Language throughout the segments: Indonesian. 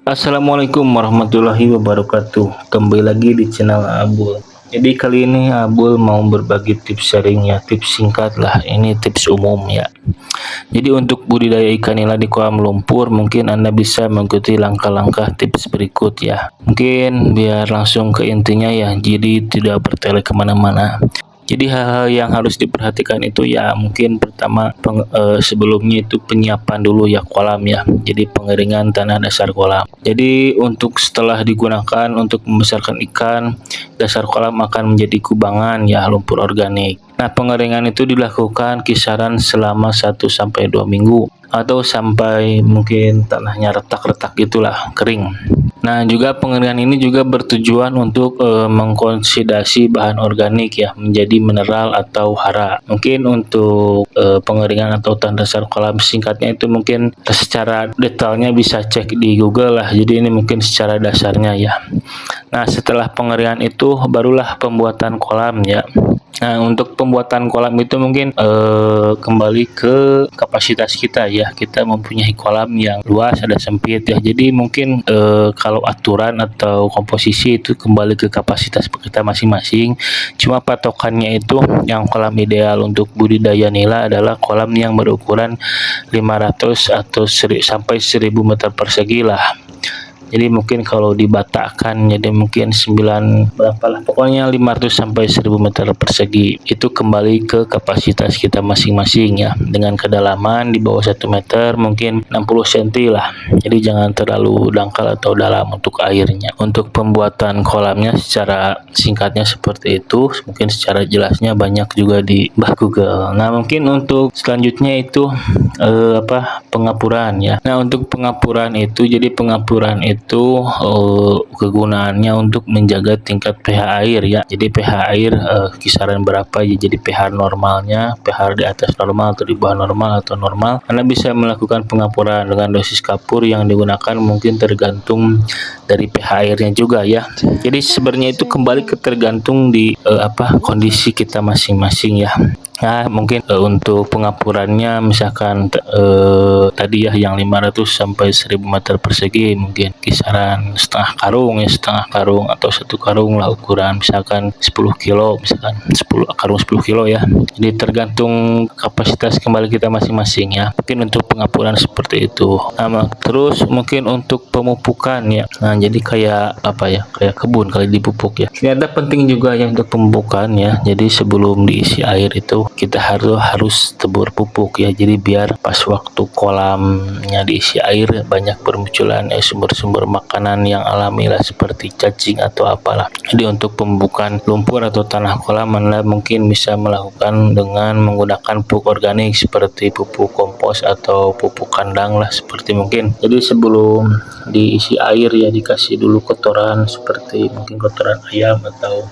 Assalamualaikum warahmatullahi wabarakatuh. Kembali lagi di channel Abul. Jadi kali ini Abul mau berbagi tips sharing ya, tips singkat lah. Ini tips umum ya. Jadi untuk budidaya ikan nila di kolam lumpur, mungkin Anda bisa mengikuti langkah-langkah tips berikut ya. Mungkin biar langsung ke intinya ya. Jadi tidak bertele kemana-mana. Jadi hal-hal yang harus diperhatikan itu ya mungkin pertama sebelumnya itu penyiapan dulu ya kolam ya. Jadi pengeringan tanah dasar kolam. Jadi untuk setelah digunakan untuk membesarkan ikan, dasar kolam akan menjadi kubangan ya lumpur organik. Nah, pengeringan itu dilakukan kisaran selama 1 sampai 2 minggu atau sampai mungkin tanahnya retak-retak gitulah, kering. Nah, juga pengeringan ini juga bertujuan untuk mengkonsolidasi bahan organik ya menjadi mineral atau hara. Mungkin untuk pengeringan atau tanah dasar kolam singkatnya itu mungkin secara detailnya bisa cek di Google lah. Jadi ini mungkin secara dasarnya ya. Nah, setelah pengeringan itu barulah pembuatan kolam ya. Nah, untuk pembuatan kolam itu mungkin kembali ke kapasitas kita ya. Kita mempunyai kolam yang luas, ada sempit ya. Jadi mungkin kalau aturan atau komposisi itu kembali ke kapasitas kita masing-masing. Cuma patokannya itu yang kolam ideal untuk budidaya nila adalah kolam yang berukuran 500 atau sampai 1000 meter persegi lah. Jadi mungkin kalau dibatakan jadi mungkin 9 berapa lah, pokoknya 500 sampai 1000 meter persegi. Itu kembali ke kapasitas kita masing-masing ya, dengan kedalaman di bawah 1 meter mungkin 60 cm lah. Jadi jangan terlalu dangkal atau dalam untuk airnya. Untuk pembuatan kolamnya secara singkatnya seperti itu, mungkin secara jelasnya banyak juga di Google. Nah, mungkin untuk selanjutnya itu pengapuran ya. Nah, untuk pengapuran itu jadi pengapuran itu kegunaannya untuk menjaga tingkat pH air ya. Jadi pH air kisaran berapa ya, jadi pH normalnya, pH di atas normal atau di bawah normal atau normal. Anda bisa melakukan pengapuran dengan dosis kapur yang digunakan mungkin tergantung dari pH airnya juga ya. Jadi sebenarnya itu kembali ke tergantung di kondisi kita masing-masing ya. Nah, mungkin untuk pengapurannya misalkan tadi ya yang 500 sampai 1000 meter persegi mungkin kisaran setengah karung atau 1 karung lah ukuran, misalkan 10 kilo, misalkan 10 karung 10 kilo ya. Jadi tergantung kapasitas kembali kita masing-masing ya. Mungkin untuk pengapuran seperti itu. Nah, terus mungkin untuk pemupukan ya. Nah, jadi kayak kayak kebun kali dipupuk ya. Ini ada penting juga ya untuk pemupukan ya. Jadi sebelum diisi air itu kita harus tebur pupuk ya. Jadi biar pas waktu kolamnya diisi air banyak bermunculan sumber-sumber makanan yang alami lah seperti cacing atau apalah. Jadi untuk pembukaan lumpur atau tanah kolam Anda mungkin bisa melakukan dengan menggunakan pupuk organik seperti pupuk kompos atau pupuk kandang lah seperti mungkin. Jadi sebelum diisi air ya dikasih dulu kotoran seperti mungkin kotoran ayam atau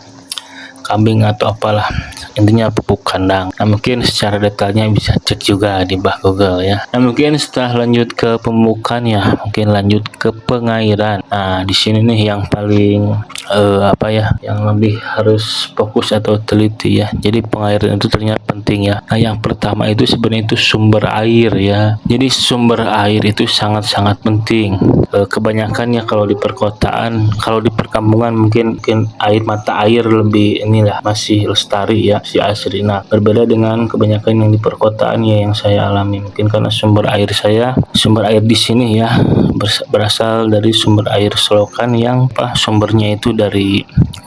kambing atau apalah, intinya pupuk kandang. Nah, mungkin secara detailnya bisa cek juga di Google ya. Nah, mungkin setelah lanjut ke pemupukan ya, mungkin lanjut ke pengairan. Nah, di sini nih yang paling yang lebih harus fokus atau teliti ya. Jadi pengairan itu ternyata penting ya. Nah, yang pertama itu sebenarnya itu sumber air ya. Jadi sumber air itu sangat-sangat penting. Kebanyakan ya kalau di perkotaan, kalau di perkampungan mungkin mata air lebih inilah masih lestari ya, si asri. Nah, berbeda dengan kebanyakan yang di perkotaan ya yang saya alami. Mungkin karena sumber air di sini ya berasal dari sumber air selokan yang sumbernya itu dari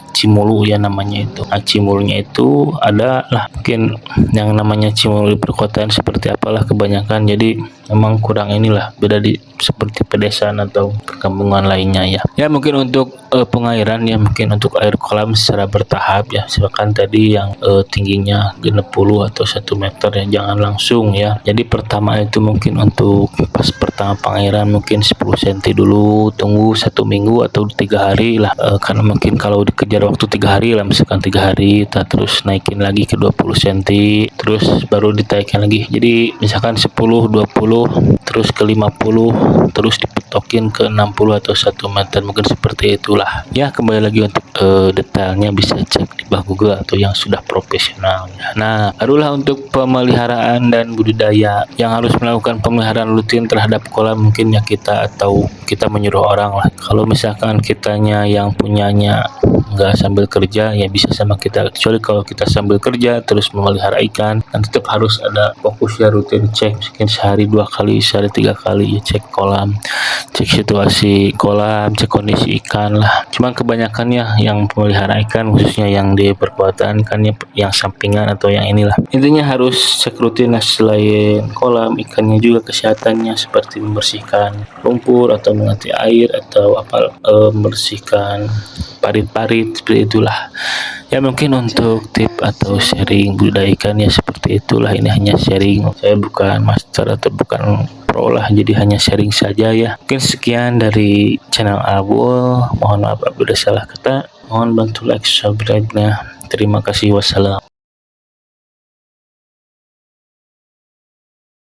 Cimulu ya namanya itu. Nah, Cimulunya itu ada lah, mungkin yang namanya Cimulu di perkotaan seperti apalah kebanyakan. Jadi memang kurang inilah, beda di seperti pedesaan atau perkampungan lainnya ya. Ya mungkin untuk pengairan ya, mungkin untuk air kolam secara bertahap ya. Silakan tadi yang tingginya 60 atau 1 meter ya, jangan langsung ya. Jadi pertama itu mungkin untuk pas pertama pengairan mungkin 10 cm dulu, tunggu 1 minggu atau 3 hari lah. Karena mungkin kalau dikejar waktu 3 hari lah, misalkan 3 hari kita terus naikin lagi ke 20 cm, terus baru ditaikkan lagi. Jadi misalkan 10, 20 terus ke 50 terus dipetokin ke 60 atau 1 meter, mungkin seperti itulah ya. Kembali lagi untuk detailnya bisa cek di bawah Google atau yang sudah profesional ya. Nah, barulah untuk pemeliharaan dan budidaya yang harus melakukan pemeliharaan rutin terhadap kolam, mungkin ya kita atau kita menyuruh orang lah. Kalau misalkan kitanya yang punyanya nggak sambil kerja ya bisa sama kita, kecuali kalau kita sambil kerja terus memelihara ikan, dan tetap harus ada fokus ya, rutin cek mungkin sehari 2 kali, sehari 3 kali ya, cek kolam, cek situasi kolam, cek kondisi ikan lah. Cuman kebanyakannya yang pemelihara ikan, khususnya yang di perkuatan ikannya yang sampingan atau yang inilah, intinya harus cek rutin lah. Selain kolam ikannya juga kesehatannya, seperti membersihkan lumpur atau mengganti air atau membersihkan parit-parit, seperti itulah ya. Mungkin untuk tip atau sharing budidaya ikan ya seperti itulah. Ini hanya sharing, saya bukan master atau bukan pro lah, jadi hanya sharing saja ya. Mungkin sekian dari channel Abul, mohon maaf apabila salah kata, mohon bantu like, subscribe-nya. Terima kasih, wassalam.